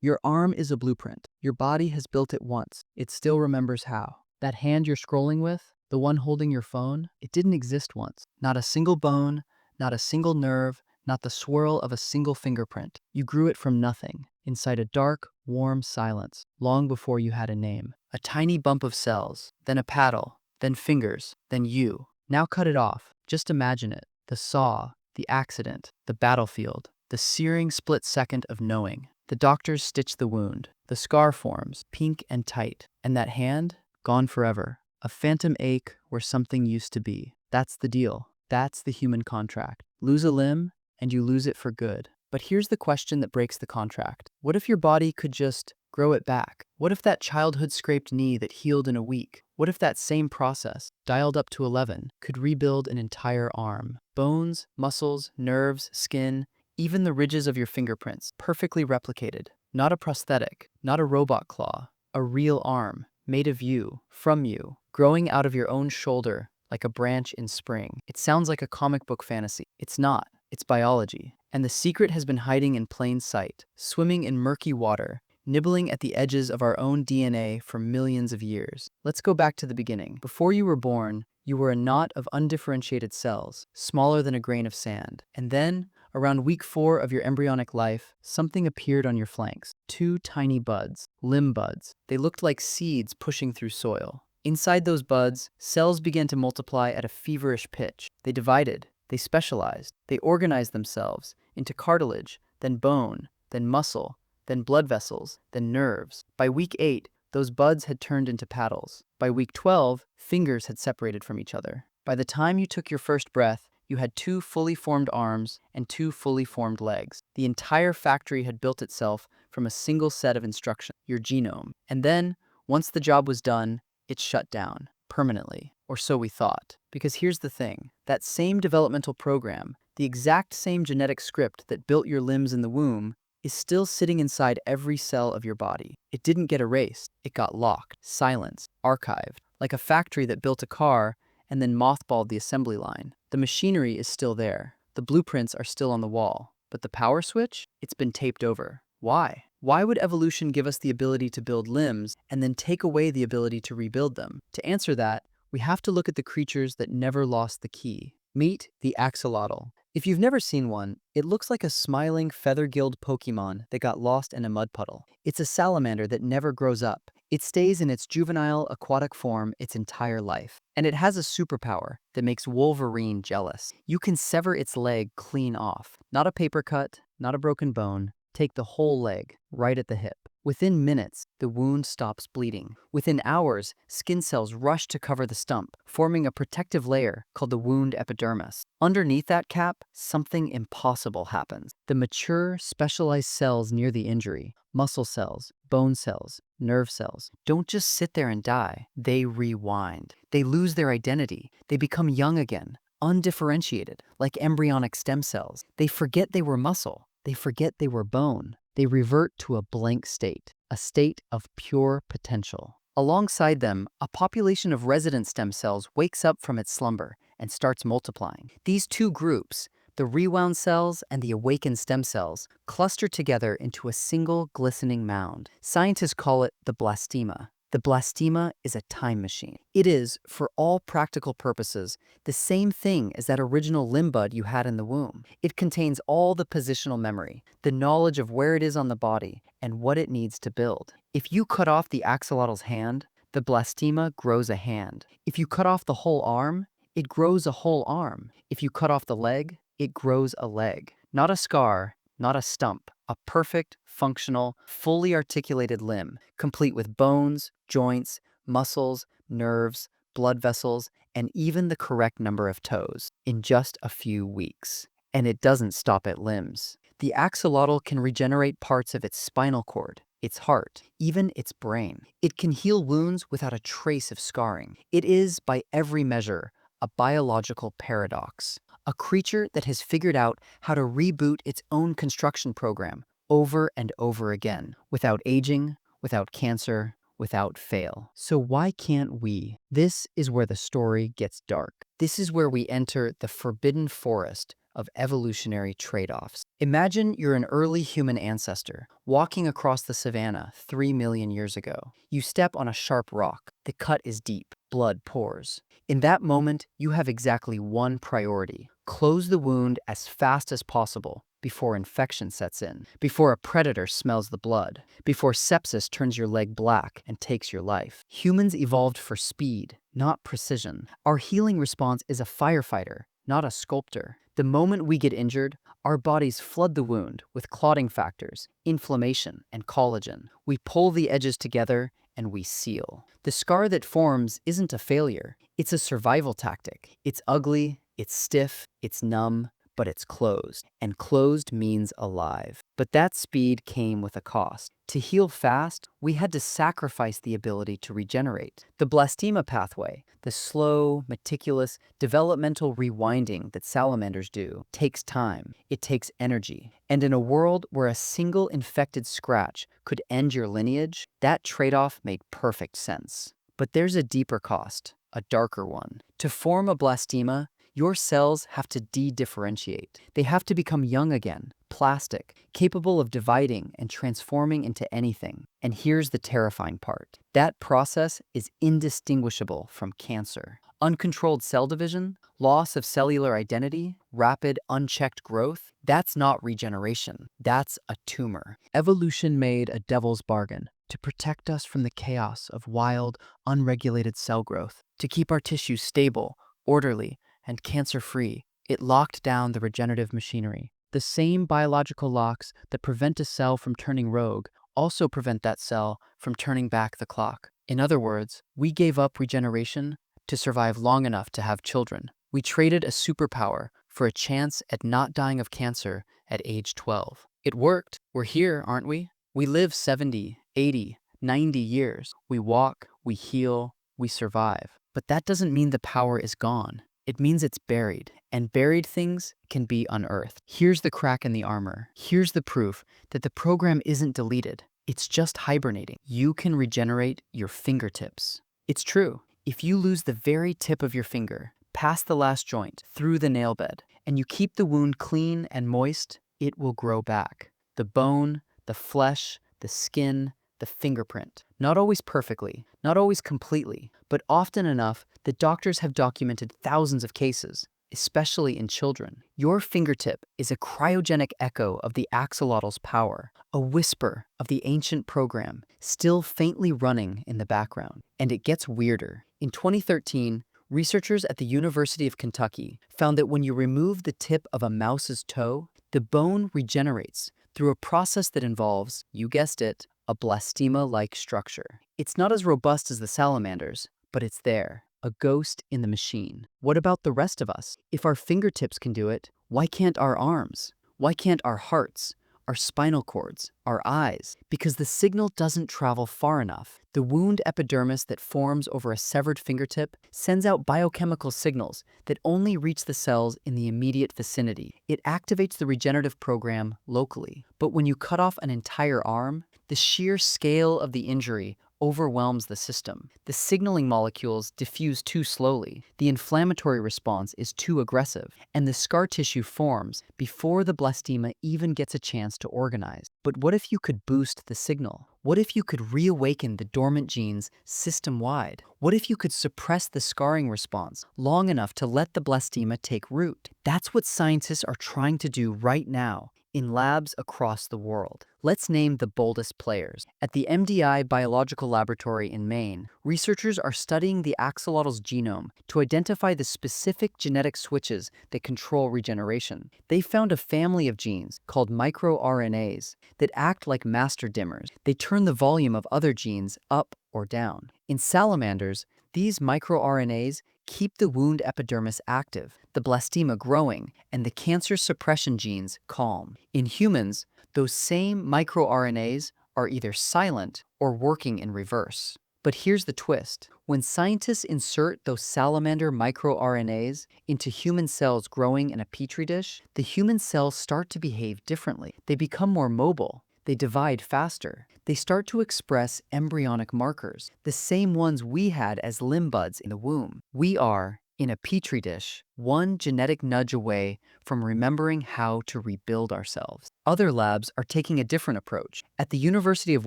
Your arm is a blueprint. Your body has built it once. It still remembers how. That hand you're scrolling with, the one holding your phone, it didn't exist once. Not a single bone, not a single nerve, not the swirl of a single fingerprint. You grew it from nothing, inside a dark, warm silence, long before you had a name. A tiny bump of cells, then a paddle, then fingers, then you. Now cut it off. Just imagine it. The saw, the accident, the battlefield, the searing split second of knowing. The doctors stitch the wound. The scar forms, pink and tight. And that hand, gone forever. A phantom ache where something used to be. That's the deal. That's the human contract. Lose a limb, and you lose it for good. But here's the question that breaks the contract. What if your body could just grow it back? What if that childhood scraped knee that healed in a week? What if that same process, dialed up to 11, could rebuild an entire arm? Bones, muscles, nerves, skin, even the ridges of your fingerprints, perfectly replicated. Not a prosthetic, not a robot claw, a real arm, made of you, from you, growing out of your own shoulder like a branch in spring. It sounds like a comic book fantasy. It's not. It's biology. And the secret has been hiding in plain sight, swimming in murky water, nibbling at the edges of our own DNA for millions of years. Let's go back to the beginning. Before you were born, you were a knot of undifferentiated cells, smaller than a grain of sand. And then, around week 4 of your embryonic life, something appeared on your flanks. 2 tiny buds, limb buds. They looked like seeds pushing through soil. Inside those buds, cells began to multiply at a feverish pitch. They divided, they specialized, they organized themselves into cartilage, then bone, then muscle, then blood vessels, then nerves. By week 8, those buds had turned into paddles. By week 12, fingers had separated from each other. By the time you took your first breath, you had 2 fully formed arms and 2 fully formed legs. The entire factory had built itself from a single set of instructions, your genome. And then, once the job was done, it shut down, permanently, or so we thought. Because here's the thing, that same developmental program, the exact same genetic script that built your limbs in the womb, is still sitting inside every cell of your body. It didn't get erased, it got locked, silenced, archived, like a factory that built a car and then mothballed the assembly line. The machinery is still there, the blueprints are still on the wall, but the power switch, it's been taped over. Why? Why would evolution give us the ability to build limbs and then take away the ability to rebuild them? To answer that, we have to look at the creatures that never lost the key. Meet the axolotl. If you've never seen one, it looks like a smiling, feather-gilled Pokemon that got lost in a mud puddle. It's a salamander that never grows up. It stays in its juvenile, aquatic form its entire life. And it has a superpower that makes Wolverine jealous. You can sever its leg clean off. Not a paper cut, not a broken bone. Take the whole leg, right at the hip. Within minutes, the wound stops bleeding. Within hours, skin cells rush to cover the stump, forming a protective layer called the wound epidermis. Underneath that cap, something impossible happens. The mature, specialized cells near the injury, muscle cells, bone cells, nerve cells, don't just sit there and die. They rewind. They lose their identity. They become young again, undifferentiated, like embryonic stem cells. They forget they were muscle. They forget they were bone. They revert to a blank state, a state of pure potential. Alongside them, a population of resident stem cells wakes up from its slumber and starts multiplying. These two groups, the rewound cells and the awakened stem cells, cluster together into a single glistening mound. Scientists call it the blastema. The blastema is a time machine. It is, for all practical purposes, the same thing as that original limb bud you had in the womb. It contains all the positional memory, the knowledge of where it is on the body, and what it needs to build. If you cut off the axolotl's hand, the blastema grows a hand. If you cut off the whole arm, it grows a whole arm. If you cut off the leg, it grows a leg. Not a scar, not a stump, a perfect, functional, fully articulated limb, complete with bones, joints, muscles, nerves, blood vessels, and even the correct number of toes in just a few weeks. And it doesn't stop at limbs. The axolotl can regenerate parts of its spinal cord, its heart, even its brain. It can heal wounds without a trace of scarring. It is, by every measure, a biological paradox. A creature that has figured out how to reboot its own construction program over and over again, without aging, without cancer, without fail. So why can't we? This is where the story gets dark. This is where we enter the forbidden forest of evolutionary trade-offs. Imagine you're an early human ancestor walking across the savannah 3 million years ago. You step on a sharp rock. The cut is deep. Blood pours. In that moment, you have exactly one priority: close the wound as fast as possible before infection sets in, before a predator smells the blood, before sepsis turns your leg black and takes your life. Humans evolved for speed, not precision. Our healing response is a firefighter, not a sculptor. The moment we get injured, our bodies flood the wound with clotting factors, inflammation, and collagen. We pull the edges together and we seal. The scar that forms isn't a failure. It's a survival tactic. It's ugly, it's stiff, it's numb, but it's closed. And closed means alive. But that speed came with a cost. To heal fast, we had to sacrifice the ability to regenerate. The blastema pathway, the slow, meticulous, developmental rewinding that salamanders do, takes time. It takes energy. And in a world where a single infected scratch could end your lineage, that trade-off made perfect sense. But there's a deeper cost, a darker one. To form a blastema, your cells have to de-differentiate. They have to become young again, plastic, capable of dividing and transforming into anything. And here's the terrifying part. That process is indistinguishable from cancer. Uncontrolled cell division, loss of cellular identity, rapid, unchecked growth, that's not regeneration. That's a tumor. Evolution made a devil's bargain to protect us from the chaos of wild, unregulated cell growth, to keep our tissues stable, orderly, and cancer-free. It locked down the regenerative machinery. The same biological locks that prevent a cell from turning rogue also prevent that cell from turning back the clock. In other words, we gave up regeneration to survive long enough to have children. We traded a superpower for a chance at not dying of cancer at age 12. It worked. We're here, aren't we? We live 70, 80, 90 years. We walk, we heal, we survive. But that doesn't mean the power is gone. It means it's buried, and buried things can be unearthed. Here's the crack in the armor. Here's the proof that the program isn't deleted. It's just hibernating. You can regenerate your fingertips. It's true. If you lose the very tip of your finger, past the last joint, through the nail bed, and you keep the wound clean and moist, it will grow back. The bone, the flesh, the skin, the fingerprint. Not always perfectly, not always completely, but often enough that doctors have documented thousands of cases, especially in children. Your fingertip is a cryogenic echo of the axolotl's power, a whisper of the ancient program, still faintly running in the background. And it gets weirder. In 2013, researchers at the University of Kentucky found that when you remove the tip of a mouse's toe, the bone regenerates through a process that involves, you guessed it, a blastema-like structure. It's not as robust as the salamanders, but it's there, a ghost in the machine. What about the rest of us? If our fingertips can do it, why can't our arms? Why can't our hearts, our spinal cords, our eyes? Because the signal doesn't travel far enough. The wound epidermis that forms over a severed fingertip sends out biochemical signals that only reach the cells in the immediate vicinity. It activates the regenerative program locally. But when you cut off an entire arm, the sheer scale of the injury overwhelms the system. The signaling molecules diffuse too slowly, the inflammatory response is too aggressive, and the scar tissue forms before the blastema even gets a chance to organize. But what if you could boost the signal? What if you could reawaken the dormant genes system-wide? What if you could suppress the scarring response long enough to let the blastema take root? That's what scientists are trying to do right now in labs across the world. Let's name the boldest players. At the MDI Biological Laboratory in Maine, researchers are studying the axolotl's genome to identify the specific genetic switches that control regeneration. They found a family of genes called microRNAs that act like master dimmers. They turn the volume of other genes up or down. In salamanders, these microRNAs keep the wound epidermis active, the blastema growing, and the cancer suppression genes calm. In humans, those same microRNAs are either silent or working in reverse. But here's the twist. When scientists insert those salamander microRNAs into human cells growing in a petri dish, the human cells start to behave differently. They become more mobile. They divide faster. They start to express embryonic markers, the same ones we had as limb buds in the womb. We are, in a petri dish, one genetic nudge away from remembering how to rebuild ourselves. Other labs are taking a different approach. At the University of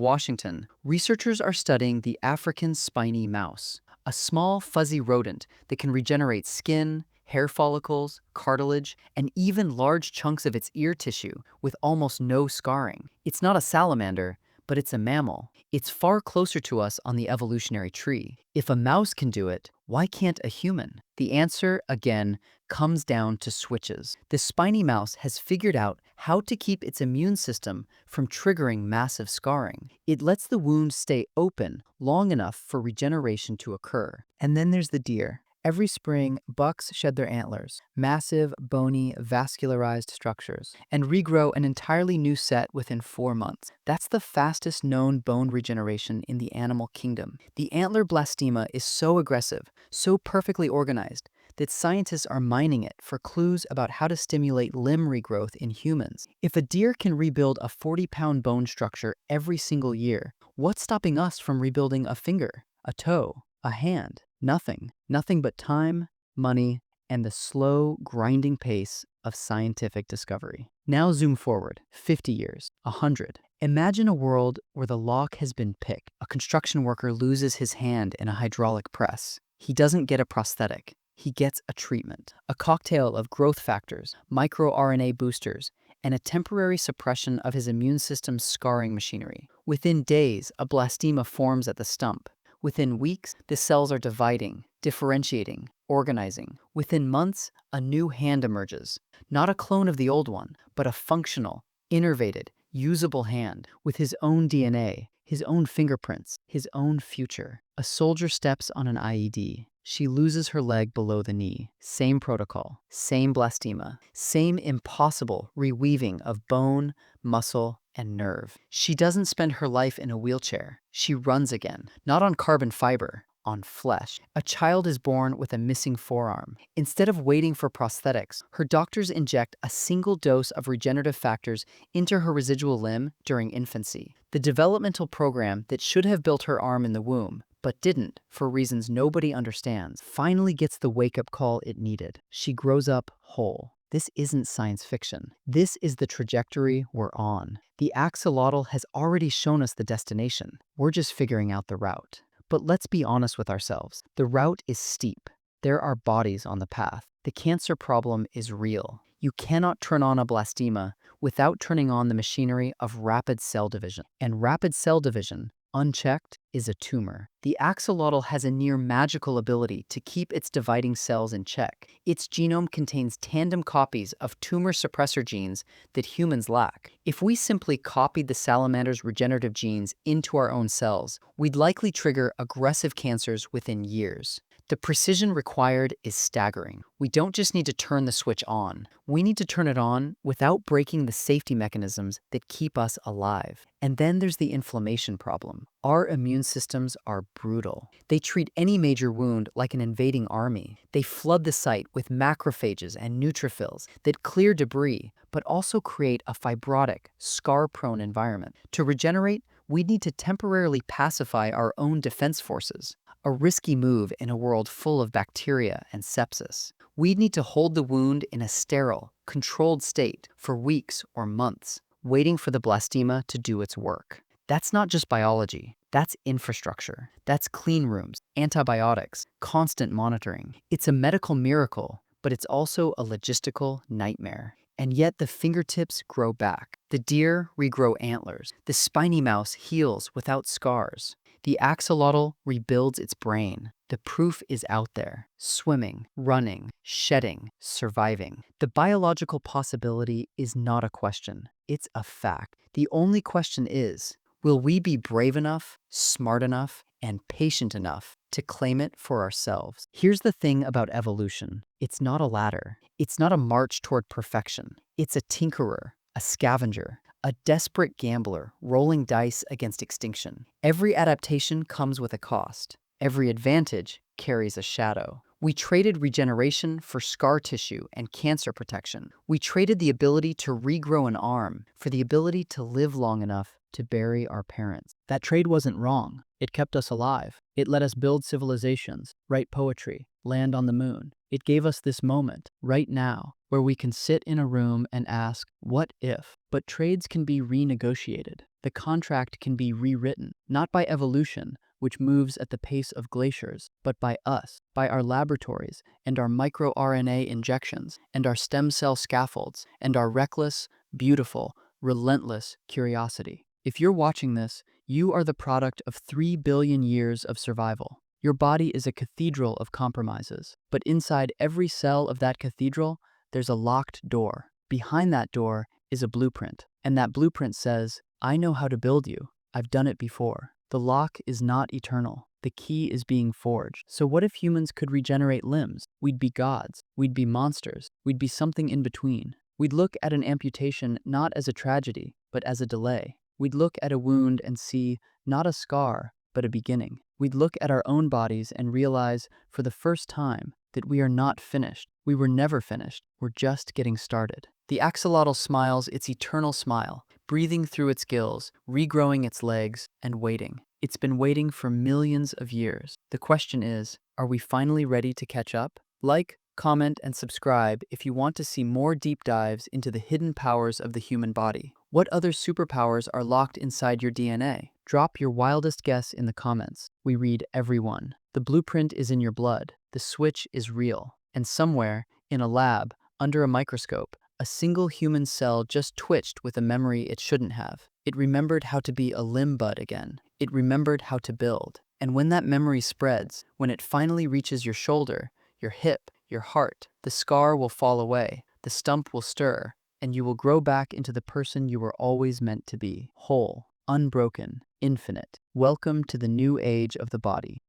Washington, researchers are studying the African spiny mouse, a small, fuzzy rodent that can regenerate skin, hair follicles, cartilage, and even large chunks of its ear tissue with almost no scarring. It's not a salamander, but it's a mammal. It's far closer to us on the evolutionary tree. If a mouse can do it, why can't a human? The answer, again, comes down to switches. The spiny mouse has figured out how to keep its immune system from triggering massive scarring. It lets the wound stay open long enough for regeneration to occur. And then there's the deer. Every spring, bucks shed their antlers, massive, bony, vascularized structures, and regrow an entirely new set within 4 months. That's the fastest known bone regeneration in the animal kingdom. The antler blastema is so aggressive, so perfectly organized, that scientists are mining it for clues about how to stimulate limb regrowth in humans. If a deer can rebuild a 40-pound bone structure every single year, what's stopping us from rebuilding a finger, a toe, a hand? Nothing. Nothing but time, money, and the slow, grinding pace of scientific discovery. Now zoom forward 50 years, 100. Imagine a world where the lock has been picked. A construction worker loses his hand in a hydraulic press. He doesn't get a prosthetic. He gets a treatment. A cocktail of growth factors, microRNA boosters, and a temporary suppression of his immune system's scarring machinery. Within days, a blastema forms at the stump. Within weeks, the cells are dividing, differentiating, organizing. Within months, a new hand emerges. Not a clone of the old one, but a functional, innervated, usable hand with his own DNA, his own fingerprints, his own future. A soldier steps on an IED. She loses her leg below the knee. Same protocol, same blastema, same impossible reweaving of bone, muscle, and nerve. She doesn't spend her life in a wheelchair. She runs again, not on carbon fiber, on flesh. A child is born with a missing forearm. Instead of waiting for prosthetics, her doctors inject a single dose of regenerative factors into her residual limb during infancy. The developmental program that should have built her arm in the womb, but didn't, for reasons nobody understands, finally gets the wake-up call it needed. She grows up whole. This isn't science fiction. This is the trajectory we're on. The axolotl has already shown us the destination. We're just figuring out the route. But let's be honest with ourselves. The route is steep. There are bodies on the path. The cancer problem is real. You cannot turn on a blastema without turning on the machinery of rapid cell division. And rapid cell division, unchecked, is a tumor. The axolotl has a near magical ability to keep its dividing cells in check. Its genome contains tandem copies of tumor suppressor genes that humans lack. If we simply copied the salamander's regenerative genes into our own cells, we'd likely trigger aggressive cancers within years. The precision required is staggering. We don't just need to turn the switch on. We need to turn it on without breaking the safety mechanisms that keep us alive. And then there's the inflammation problem. Our immune systems are brutal. They treat any major wound like an invading army. They flood the site with macrophages and neutrophils that clear debris, but also create a fibrotic, scar-prone environment. To regenerate, we need to temporarily pacify our own defense forces. A risky move in a world full of bacteria and sepsis. We'd need to hold the wound in a sterile, controlled state for weeks or months, waiting for the blastema to do its work. That's not just biology. That's infrastructure. That's clean rooms, antibiotics, constant monitoring. It's a medical miracle, but it's also a logistical nightmare. And yet the fingertips grow back. The deer regrow antlers. The spiny mouse heals without scars. The axolotl rebuilds its brain. The proof is out there. Swimming, running, shedding, surviving. The biological possibility is not a question. It's a fact. The only question is, will we be brave enough, smart enough, and patient enough to claim it for ourselves? Here's the thing about evolution. It's not a ladder. It's not a march toward perfection. It's a tinkerer, a scavenger, a desperate gambler rolling dice against extinction. Every adaptation comes with a cost. Every advantage carries a shadow. We traded regeneration for scar tissue and cancer protection. We traded the ability to regrow an arm for the ability to live long enough to bury our parents. That trade wasn't wrong. It kept us alive. It let us build civilizations, write poetry, land on the moon. It gave us this moment, right now, where we can sit in a room and ask, what if? But trades can be renegotiated. The contract can be rewritten, not by evolution, which moves at the pace of glaciers, but by us, by our laboratories, and our microRNA injections, and our stem cell scaffolds, and our reckless, beautiful, relentless curiosity. If you're watching this, you are the product of 3 billion years of survival. Your body is a cathedral of compromises, but inside every cell of that cathedral, there's a locked door. Behind that door is a blueprint, and that blueprint says, I know how to build you. I've done it before. The lock is not eternal. The key is being forged. So what if humans could regenerate limbs? We'd be gods. We'd be monsters. We'd be something in between. We'd look at an amputation not as a tragedy, but as a delay. We'd look at a wound and see not a scar, but a beginning. We'd look at our own bodies and realize for the first time that we are not finished. We were never finished. We're just getting started. The axolotl smiles its eternal smile, breathing through its gills, regrowing its legs, and waiting. It's been waiting for millions of years. The question is, are we finally ready to catch up? Like, comment, and subscribe if you want to see more deep dives into the hidden powers of the human body. What other superpowers are locked inside your DNA? Drop your wildest guess in the comments. We read every one. The blueprint is in your blood. The switch is real. And somewhere, in a lab, under a microscope, a single human cell just twitched with a memory it shouldn't have. It remembered how to be a limb bud again. It remembered how to build. And when that memory spreads, when it finally reaches your shoulder, your hip, your heart, the scar will fall away, the stump will stir, and you will grow back into the person you were always meant to be, whole, unbroken, infinite. Welcome to the new age of the body.